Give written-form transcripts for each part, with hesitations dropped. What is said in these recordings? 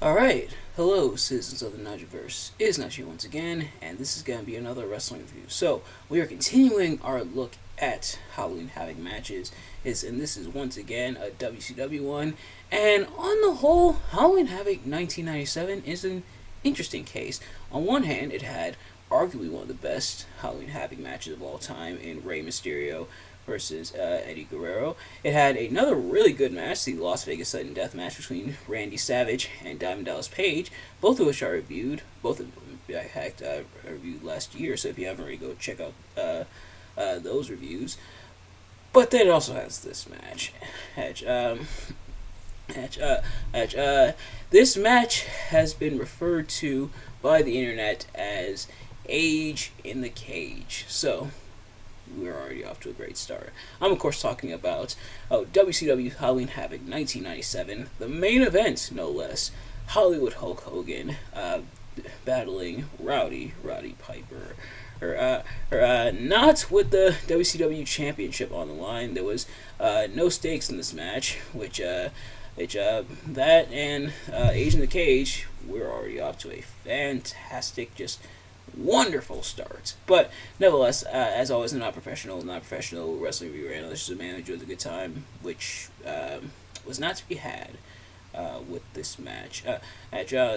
Alright, hello citizens of the Nigelverse. It is Nigel once again, and this is going to be another wrestling review. So, we are continuing our look at Halloween Havoc matches, and this is once again a WCW one, and on the whole, Halloween Havoc 1997 is an interesting case. On one hand, it had arguably one of the best Halloween Havoc matches of all time in Rey Mysterio versus Eddie Guerrero. It had another really good match, the Las Vegas Sudden Death match between Randy Savage and Diamond Dallas Page, both of which I reviewed. Both of them I reviewed last year, so if you haven't already, go check out those reviews. But then it also has this match. This match has been referred to by the internet as Age in the Cage. So, we're already off to a great start. I'm, of course, talking about WCW Halloween Havoc 1997, the main event, no less. Hollywood Hulk Hogan battling Roddy Piper. Not with the WCW Championship on the line. There was no stakes in this match, which that and Age in the Cage, we're already off to a fantastic, just wonderful start. But nevertheless, as always, I'm not professional wrestling reviewer analyst, just a man who enjoys a good time, which was not to be had with this match.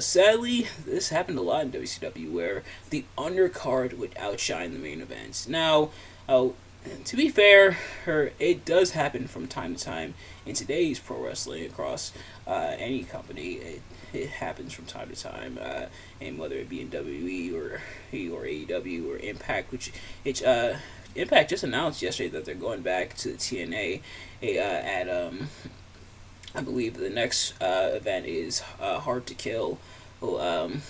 Sadly, this happened a lot in WCW, where the undercard would outshine the main event. Now, to be fair, it does happen from time to time in today's pro wrestling across any company. It happens from time to time, and whether it be in WWE or AEW or Impact, which Impact just announced yesterday that they're going back to the TNA at I believe the next event is Hard to Kill. Either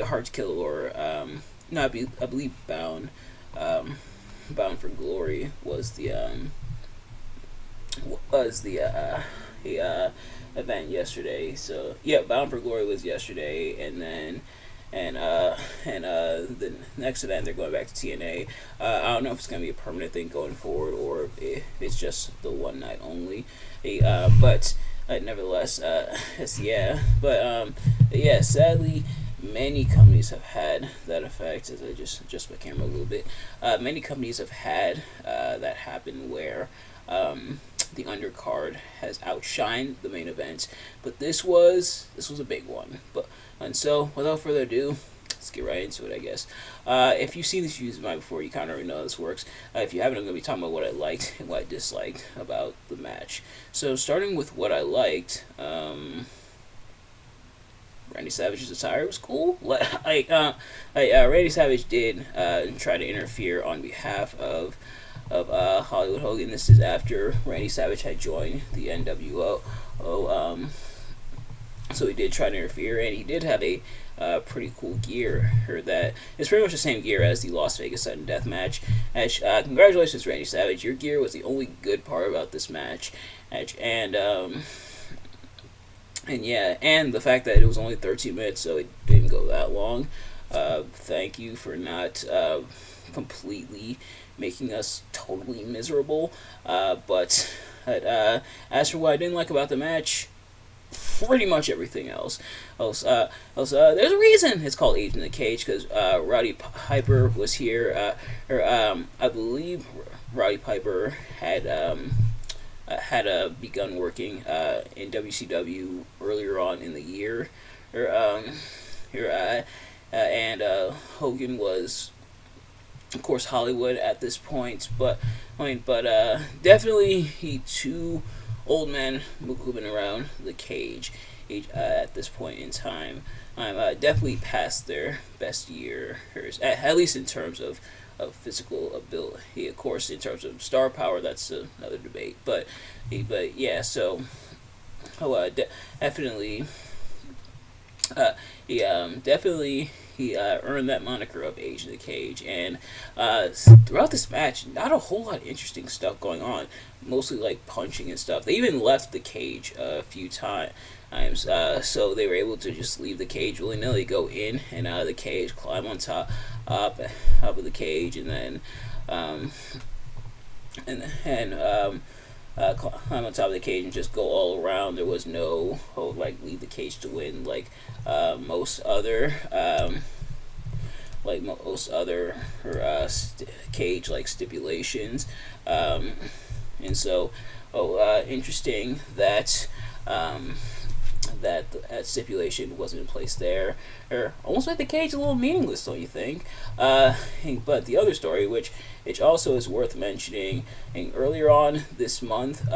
Hard to Kill or no, I believe Bound for Glory was the event yesterday. So yeah, Bound for Glory was yesterday, and then the next event they're going back to TNA. I don't know if it's gonna be a permanent thing going forward or if it's just the one night only. But nevertheless, yeah. Sadly, many companies have had that effect. As I just my camera a little bit. Many companies have had that happen where the undercard has outshined the main event, but this was a big one. And so, without further ado, let's get right into it, I guess. If you've seen these reviews of mine before, you kind of already know how this works. If you haven't, I'm going to be talking about what I liked and what I disliked about the match. So, starting with what I liked, Randy Savage's attire was cool. Randy Savage did try to interfere on behalf of Hollywood Hogan. This is after Randy Savage had joined the NWO. So he did try to interfere, and he did have a pretty cool gear. That it's pretty much the same gear as the Las Vegas Sudden Death match. Congratulations, Randy Savage. Your gear was the only good part about this match. And the fact that it was only 13 minutes, so it didn't go that long. Thank you for not completely making us totally miserable. But as for what I didn't like about the match, pretty much everything else. There's a reason it's called Age in the Cage, because Roddy Piper was here. I believe Roddy Piper had begun working in WCW earlier on in the year. And Hogan was, of course, Hollywood at this point, but definitely two old men moving around the cage at this point in time. I'm definitely past their best years, at least in terms of physical ability. Of course, in terms of star power, that's another debate. But yeah, so definitely. He earned that moniker of Age in the Cage, and throughout this match, not a whole lot of interesting stuff going on. Mostly like punching and stuff. They even left the cage a few times, so they were able to just leave the cage willy nilly, go in and out of the cage, climb on top of the cage, and then climb on top of the cage and just go all around. There was no leave the cage to win most other cage stipulations, and so interesting that that stipulation wasn't in place there, or almost made the cage a little meaningless, don't you think? But the other story, which also is worth mentioning, and earlier on this month,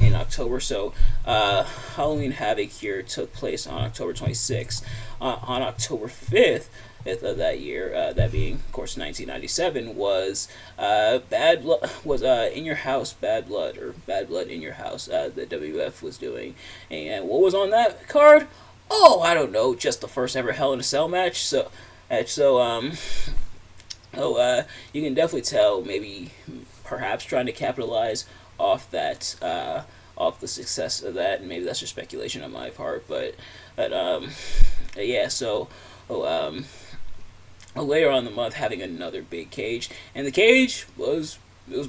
in October, so Halloween Havoc here took place on October 26th. On October 5th of that year, that being, of course, 1997, was In Your House Bad Blood, or Bad Blood in Your House, that WF was doing. And what was on that card? Oh, I don't know, just the first ever Hell in a Cell match. So you can definitely tell, maybe perhaps trying to capitalize off that, off the success of that, and maybe that's just speculation on my part, but yeah, so later on in the month, having another big cage, and the cage was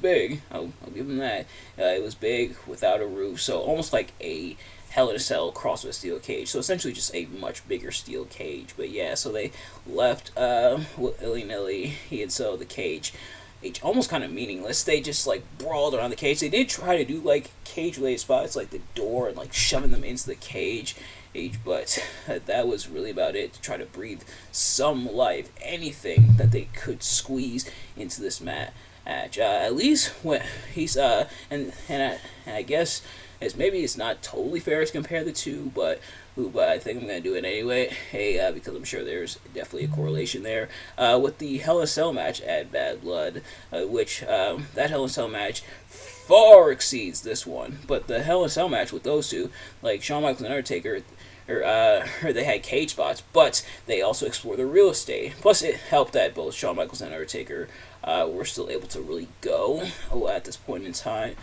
big. I'll give them that. It was big without a roof, so almost like a Hell in a Cell crossed with a steel cage. So essentially just a much bigger steel cage. But yeah, so they left willy-nilly, and so the cage, it's almost kind of meaningless. They just brawled around the cage. They did try to do cage-related spots, like the door and shoving them into the cage, but that was really about it, to try to breathe some life, anything that they could squeeze into this match. At least when he's and I guess maybe it's not totally fair to compare the two, but I think I'm going to do it anyway, because I'm sure there's definitely a correlation there, with the Hell in a Cell match at Bad Blood, which that Hell in a Cell match far exceeds this one. But the Hell in a Cell match with those two, Shawn Michaels and Undertaker, they had cage spots, but they also explored the real estate. Plus, it helped that both Shawn Michaels and Undertaker were still able to really go at this point in time.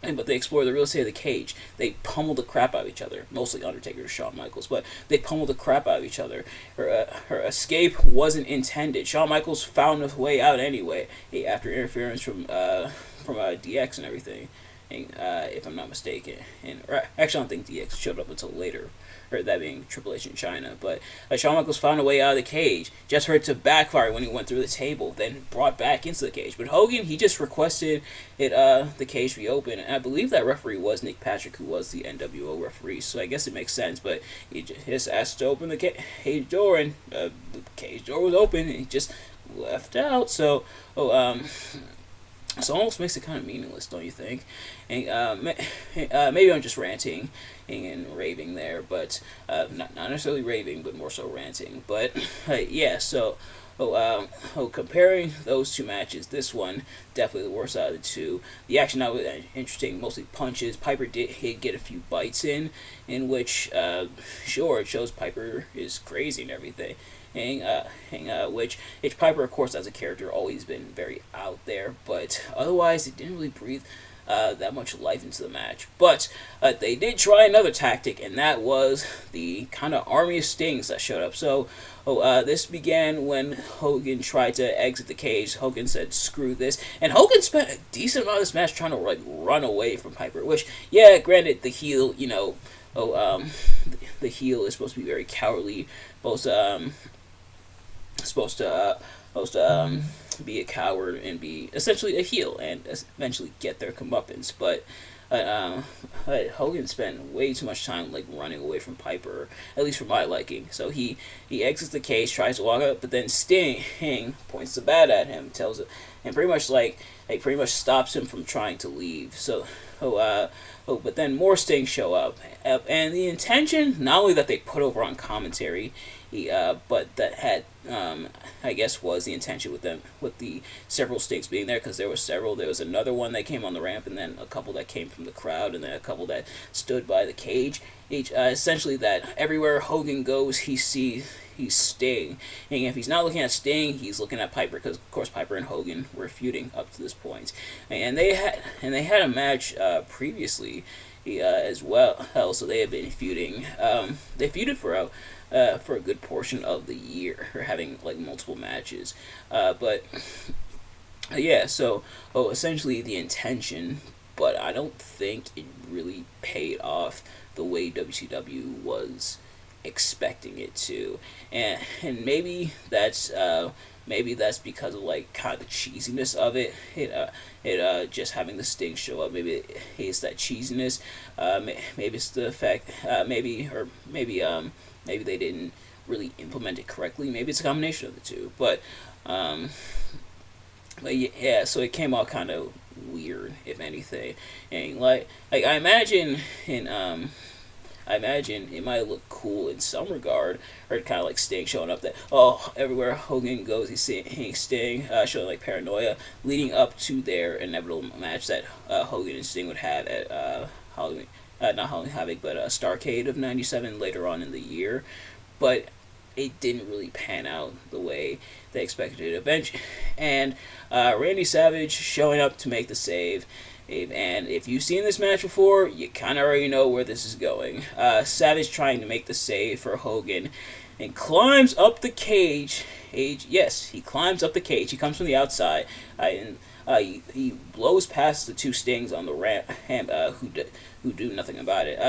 But they explored the real estate of the cage. They pummeled the crap out of each other. Mostly Undertaker and Shawn Michaels, but they pummeled the crap out of each other. Her escape wasn't intended. Shawn Michaels found a way out anyway, after interference from DX and everything, if I'm not mistaken. Actually, I don't think DX showed up until later, or that being Triple H in China. But Shawn Michaels found a way out of the cage, just for it to backfire when he went through the table, then brought back into the cage. But Hogan, he just requested the cage be open, and I believe that referee was Nick Patrick, who was the NWO referee, so I guess it makes sense. But he just asked to open the cage door, and the cage door was open, and he just left out. So so it almost makes it kind of meaningless, don't you think? And maybe I'm just ranting and raving there, but not necessarily raving, but more so ranting. But yeah, so comparing those two matches, this one definitely the worst out of the two. The action now was interesting, mostly punches. Piper did get a few bites in which sure, it shows Piper is crazy and everything. Which Piper, of course, as a character, always been very out there, but otherwise it didn't really breathe that much life into the match. But they did try another tactic, and that was the kind of army of stings that showed up. So this began when Hogan tried to exit the cage. Hogan said, "Screw this," and Hogan spent a decent amount of this match trying to run away from Piper. Which, yeah, granted, the heel, the heel is supposed to be very cowardly, supposed to be a coward and be essentially a heel and eventually get their comeuppance. But Hogan spent way too much time running away from Piper, at least for my liking. So he exits the cage, tries to walk up, but then Sting points the bat at him, tells it, and pretty much stops him from trying to leave. So but then more Stings show up, and the intention, not only that they put over on commentary, but that had, I guess, was the intention with the several Stings being there, because there were several. There was another one that came on the ramp, and then a couple that came from the crowd, and then a couple that stood by the cage. Essentially, that everywhere Hogan goes, he's Sting, and if he's not looking at Sting, he's looking at Piper, because of course Piper and Hogan were feuding up to this point, and they had a match previously as well. So they had been feuding. They feuded for a good portion of the year, or having multiple matches. But Yeah, so essentially the intention, but I don't think it really paid off the way WCW was expecting it to, and maybe that's because of like kind of the cheesiness of it. It just having the Sting show up. Maybe it's that cheesiness. Maybe it's the fact. Maybe they didn't really implement it correctly. Maybe it's a combination of the two. Um, but yeah, so it came out kind of weird, if anything. And like I imagine it might look cool in some regard, or kind of like Sting showing up that, oh, everywhere Hogan goes, he's seeing Sting, showing like paranoia, leading up to their inevitable match that Hogan and Sting would have at Halloween, not Halloween Havoc, but Starrcade of '97 later on in the year. But it didn't really pan out the way they expected it eventually. And Randy Savage showing up to make the save. And if you've seen this match before, you kind of already know where this is going. Savage trying to make the save for Hogan and climbs up the cage. Yes, he climbs up the cage. He comes from the outside. He blows past the two Stings on the ramp, who do nothing about it.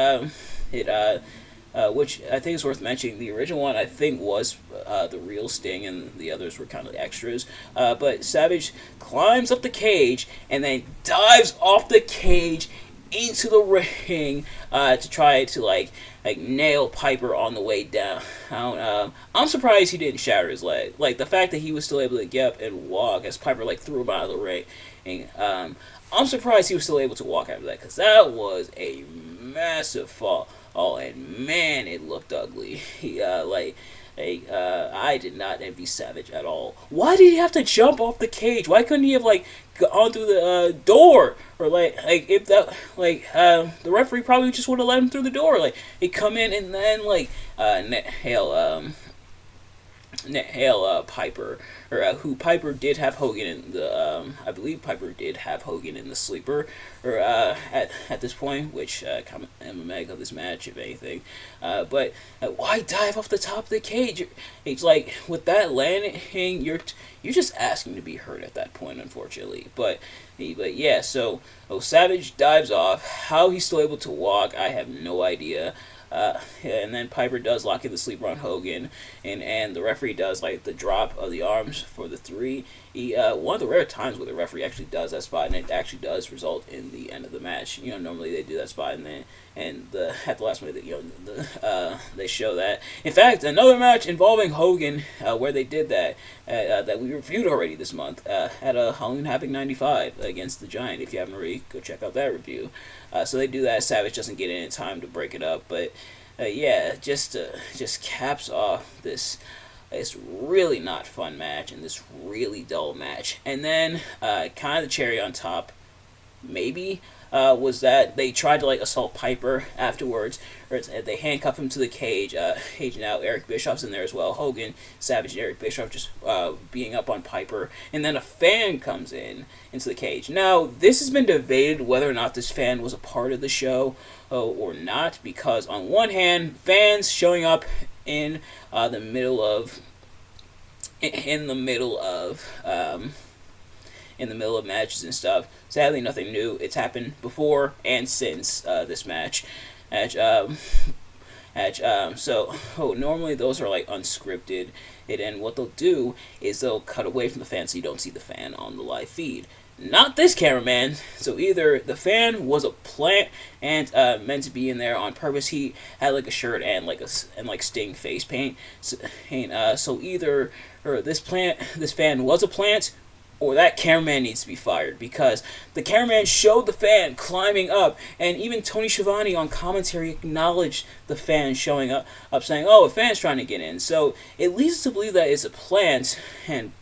Which I think is worth mentioning. The original one, I think, was the real Sting, and the others were kind of extras. But Savage climbs up the cage and then dives off the cage into the ring to try to like nail Piper on the way down. I'm surprised he didn't shatter his leg. Like the fact that he was still able to get up and walk as Piper like threw him out of the ring. And I'm surprised he was still able to walk after that, because that was a massive fall. Oh, and man, it looked ugly. I did not envy Savage at all. Why did he have to jump off the cage? Why couldn't he have like gone through the door, or if that the referee probably just would have let him through the door? Like he come in and then Piper, or who Piper did have Hogan in the. I believe Piper did have Hogan in the sleeper, or at this point, which kind of emblematic of this match, if anything. But why dive off the top of the cage? It's like with that landing, you're just asking to be hurt at that point, unfortunately. But yeah, so Savage dives off. How he's still able to walk, I have no idea. And then Piper does lock in the sleeper on Hogan, and the referee does like the drop of the arms for the three. One of the rare times where the referee actually does that spot, and it actually does result in the end of the match. Normally they do that spot, and at the last minute, they show that. In fact, another match involving Hogan, where they did that, that we reviewed already this month, at a Halloween Havoc '95 against the Giant. If you haven't already, go check out that review. So they do that. Savage doesn't get in time to break it up, but just caps off this really not fun match and this really dull match. And then kind of the cherry on top, maybe, was that they tried to assault Piper afterwards, or they handcuff him to the cage. Now Eric Bischoff's in there as well. Hogan, Savage, and Eric Bischoff just being up on Piper, and then a fan comes into the cage. Now this has been debated whether or not this fan was a part of the show or not, because on one hand, fans showing up in the middle of matches and stuff. Sadly, nothing new. It's happened before and since this match. Normally those are unscripted, and what they'll do is they'll cut away from the fan so you don't see the fan on the live feed. Not this cameraman. So either the fan was a plant and meant to be in there on purpose. He had a shirt and Sting face paint. So either this fan was a plant, or that cameraman needs to be fired, because the cameraman showed the fan climbing up, and even Tony Schiavone on commentary acknowledged the fan showing up saying, "Oh, a fan's trying to get in." So it leads us to believe that it's a plant,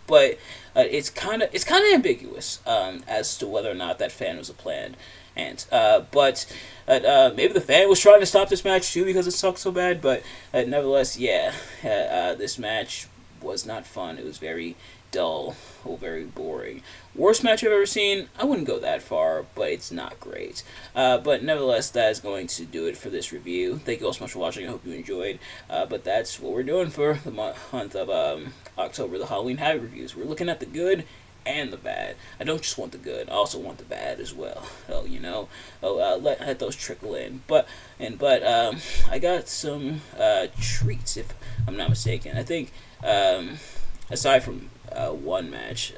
but it's kind of ambiguous as to whether or not that fan was a plant. But maybe the fan was trying to stop this match too because it sucked so bad. But nevertheless, this match was not fun. It was very dull, very boring. Worst match I've ever seen? I wouldn't go that far, but it's not great. But nevertheless, that is going to do it for this review. Thank you all so much for watching. I hope you enjoyed. But that's what we're doing for the month of October, the Halloween Havoc reviews. We're looking at the good and the bad. I don't just want the good. I also want the bad as well. So let those trickle in. But I got some treats, if I'm not mistaken. I think aside from one match,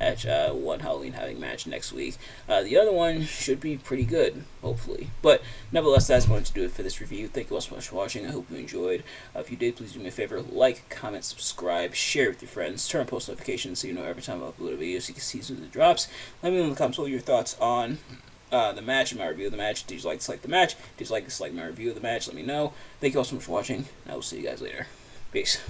one Halloween Havoc match next week. The other one should be pretty good, hopefully. But nevertheless, that's going to do it for this review. Thank you all so much for watching. I hope you enjoyed. If you did, please do me a favor: like, comment, subscribe, share with your friends, turn on post notifications so you know every time I upload a video, so you can see as soon as it drops. Let me know in the comments what your thoughts on the match and my review of the match. Did you like to dislike the match? Did you like to dislike my review of the match? Let me know. Thank you all so much for watching, and I will see you guys later. Peace.